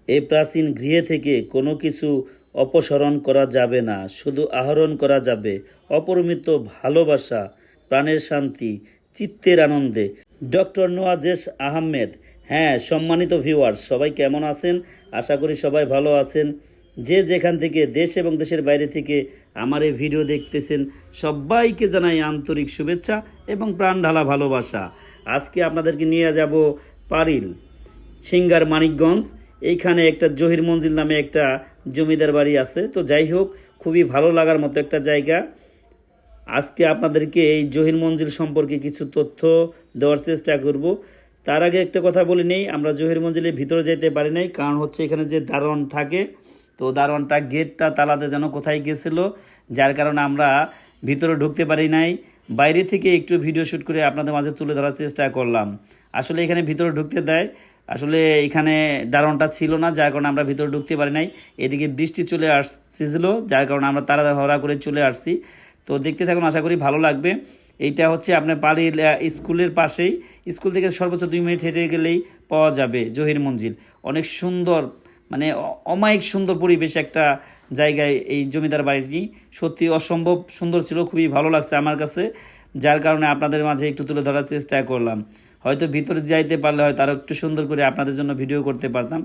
এই প্রাচীন গৃহে থেকে কোনো কিছু অপসারণ করা যাবে না, শুধু আহরণ করা যাবে অপরিমিত ভালোবাসা, প্রাণের শান্তি, চিত্তের আনন্দে। ডক্টর নওয়াজেশ আহমেদ। হ্যাঁ, সম্মানিত ভিউয়ার্স, সবাই কেমন আছেন? আশা করি সবাই ভালো আছেন। যে যেখান থেকে দেশ এবং দেশের বাইরে থেকে আমার এই ভিডিও দেখতেছেন, সবাইকে জানাই আন্তরিক শুভেচ্ছা এবং প্রাণ ঢালা ভালোবাসা। আজকে আপনাদেরকে নিয়ে যাব পারিল, সিঙ্গার, মানিকগঞ্জ। এইখানে একটা জহির মঞ্জিল নামে একটা জমিদার বাড়ি আছে। তো যাই হোক, খুবই ভালো লাগার মতো একটা জায়গা। আজকে আপনাদেরকে এই জহির মঞ্জিল সম্পর্কে কিছু তথ্য দেওয়ার চেষ্টা করব। তার আগে একটা কথা বলে নেই, আমরা জহির মঞ্জিলের ভিতরে যেতে পারি নাই, কারণ হচ্ছে এখানে যে দারোয়ান থাকে, তো দারোয়ানটা গেটটা তালাতে যেন কোথায় গেছিলো, যার কারণে আমরা ভিতরে ঢুকতে পারি নাই। বাইরে থেকে একটু ভিডিও শ্যুট করে আপনাদের মাঝে তুলে ধরার চেষ্টা করলাম। আসলে এখানে ভিতরে ঢুকতে দেয়, আসলে এখানে দারোয়ানটা ছিল না, যার কারণে আমরা ভিতরে ঢুকতে পারি নাই। এদিকে বৃষ্টি চলে আসতেছিল, যার কারণে আমরা তাড়াহুড়া করে চলে আসছি। তো দেখতে থাকুন, আশা করি ভালো লাগবে। এইটা হচ্ছে আপনার পারিল স্কুলের পাশেই, স্কুল থেকে সর্বোচ্চ 2 মিনিট হেঁটে গেলেই পাওয়া যাবে জহির মঞ্জিল। অনেক সুন্দর, মানে অমায়িক সুন্দর পরিবেশ একটা জায়গায় এই জমিদার বাড়িটি। সত্যি অসম্ভব সুন্দর ছিল, খুবই ভালো লাগছে আমার কাছে, যার কারণে আপনাদের মাঝে একটু তুলে ধরার চেষ্টা করলাম। হয়তো ভিতরে যাইতে পারলে হয়তো আরও একটু সুন্দর করে আপনাদের জন্য ভিডিও করতে পারতাম।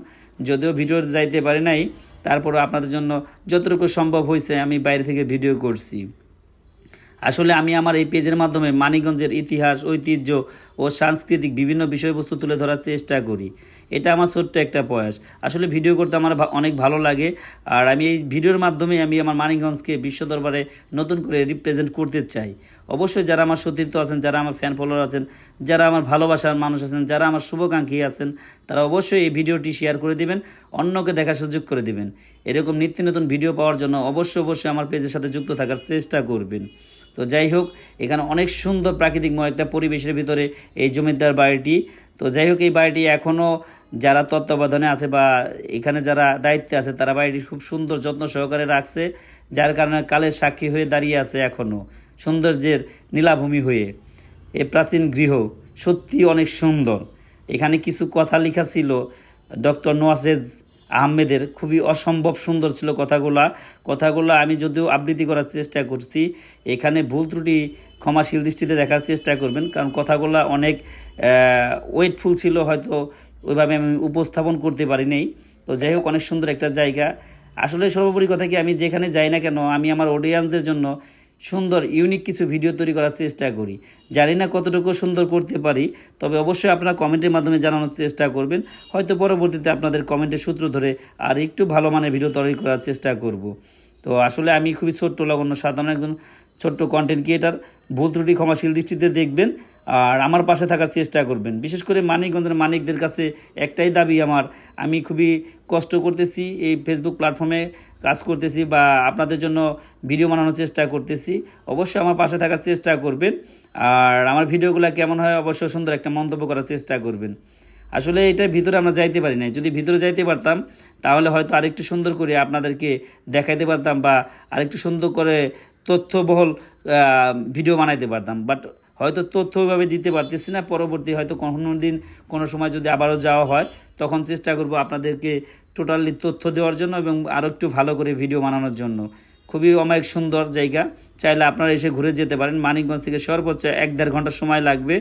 যদিও ভিডিও যাইতে পারি নাই, তারপরও আপনাদের জন্য যতটুকু সম্ভব হয়েছে আমি বাইরে থেকে ভিডিও করছি। আসলে আমি আমার এই পেজের মাধ্যমে মানিকগঞ্জের ইতিহাস, ঐতিহ্য ও সাংস্কৃতিক বিভিন্ন বিষয়বস্তু তুলে ধরার চেষ্টা করি। এটা আমার ছোট্ট একটা প্রয়াস। আসলে ভিডিও করতে আমার অনেক ভালো লাগে, আর আমি এই ভিডিওর মাধ্যমে আমি আমার মানিকগঞ্জকে বিশ্ব দরবারে নতুন করে রিপ্রেজেন্ট করতে চাই। অবশ্যই যারা আমার সতীর্থ আছেন, যারা আমার ফ্যান ফলোয়ার আছেন, যারা আমার ভালোবাসার মানুষ আছেন, যারা আমার শুভাকাঙ্ক্ষী আছেন, তারা অবশ্যই এই ভিডিওটি শেয়ার করে দিবেন, অন্যকে দেখার সুযোগ করে দিবেন। এরকম নিত্য নতুন ভিডিও পাওয়ার জন্য অবশ্যই আমার পেজের সাথে যুক্ত থাকার চেষ্টা করবেন। তো যাই হোক, এখানে অনেক সুন্দর প্রাকৃতিকময় একটা পরিবেশের ভিতরে এই জমিদার বাড়িটি। তো যাই হোক, এই বাড়িটি এখনও যারা তত্ত্বাবধানে আছে বা এখানে যারা দায়িত্বে আছে, তারা বাড়িটি খুব সুন্দর যত্ন সহকারে রাখছে, যার কারণে কালের সাক্ষী হয়ে দাঁড়িয়ে আছে এখনও সৌন্দর্যের নীলাভূমি হয়ে। এ প্রাচীন গৃহ সত্যি অনেক সুন্দর। এখানে কিছু কথা লেখা ছিল ডক্টর নওয়াজেশ আহমেদের, খুবই অসম্ভব সুন্দর ছিল কথাগুলো আমি যদিও আবৃত্তি করার চেষ্টা করছি। এখানে ভুল ত্রুটি ক্ষমাশীল দৃষ্টিতে দেখার চেষ্টা করবেন, কারণ কথাগুলো অনেক ওয়েটফুল ছিল, হয়তো ওইভাবে আমি উপস্থাপন করতে পারি নাই। তো যাই হোক, অনেক সুন্দর একটা জায়গা। আসলে সর্বোপরি কথা কি, আমি যেখানে যাই না কেন, আমি আমার অডিয়েন্সদের জন্য সুন্দর ইউনিক কিছু ভিডিও তৈরি করার চেষ্টা করি। জানি না কতটুকু সুন্দর করতে পারি, তবে অবশ্যই আপনারা কমেন্টের মাধ্যমে জানানোর চেষ্টা করবেন। হয়তো পরবর্তীতে আপনাদের কমেন্টের সূত্র ধরে আর একটু ভালো মানের ভিডিও তৈরি করার চেষ্টা করব। তো আসলে আমি খুবই ছোট্ট, লাগন্য সাধারণ একজন ছোট্ট কন্টেন্ট ক্রিয়েটার। ভুল ত্রুটি ক্ষমাশীল দৃষ্টিতে দেখবেন, আর আমার পাশে থাকার চেষ্টা করবেন। বিশেষ করে মানিকগঞ্জের মানিকদের কাছে একটাই দাবি আমার, আমি খুবই কষ্ট করতেছি, এই ফেসবুক প্ল্যাটফর্মে কাজ করতেছি বা আপনাদের জন্য ভিডিও বানানোর চেষ্টা করতেছি। অবশ্যই আমার পাশে থাকার চেষ্টা করবেন, আর আমার ভিডিওগুলো কেমন হয় অবশ্যই সুন্দর একটা মন্তব্য করার চেষ্টা করবেন। আসলে এটার ভিতরে আমরা যাইতে পারি নাই, যদি ভিতরে যাইতে পারতাম তাহলে হয়তো আরেকটু সুন্দর করে আপনাদেরকে দেখাইতে পারতাম বা আরেকটু সুন্দর করে তথ্যবহুল ভিডিও বানাইতে পারতাম। বাট হয়তো তথ্য ওইভাবে দিতে পারতেছি না। পরবর্তী হয়তো কোনো দিন কোনো সময় যদি আবারও যাওয়া হয়, তখন চেষ্টা করব আপনাদেরকে টোটালি তথ্য দেওয়ার জন্য এবং আরও একটু ভালো করে ভিডিও বানানোর জন্য। খুবই অমায়িক সুন্দর জায়গা, চাইলে আপনারা এসে ঘুরে যেতে পারেন। মানিকগঞ্জ থেকে সর্বোচ্চ 1-1.5 ঘন্টা সময় লাগবে,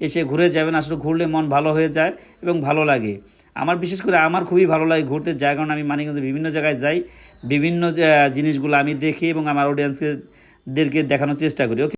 এসে ঘুরে যাবেন। আসলে ঘুরলে মন ভালো হয়ে যায় এবং ভালো লাগে। আমার বিশেষ করে আমার খুবই ভালো লাগে ঘুরতে, যার কারণে আমি মানিকগঞ্জে বিভিন্ন জায়গায় যাই, বিভিন্ন জিনিসগুলো আমি দেখি এবং আমার অডিয়েন্সদেরকে দেখানোর চেষ্টা করি। ওকে।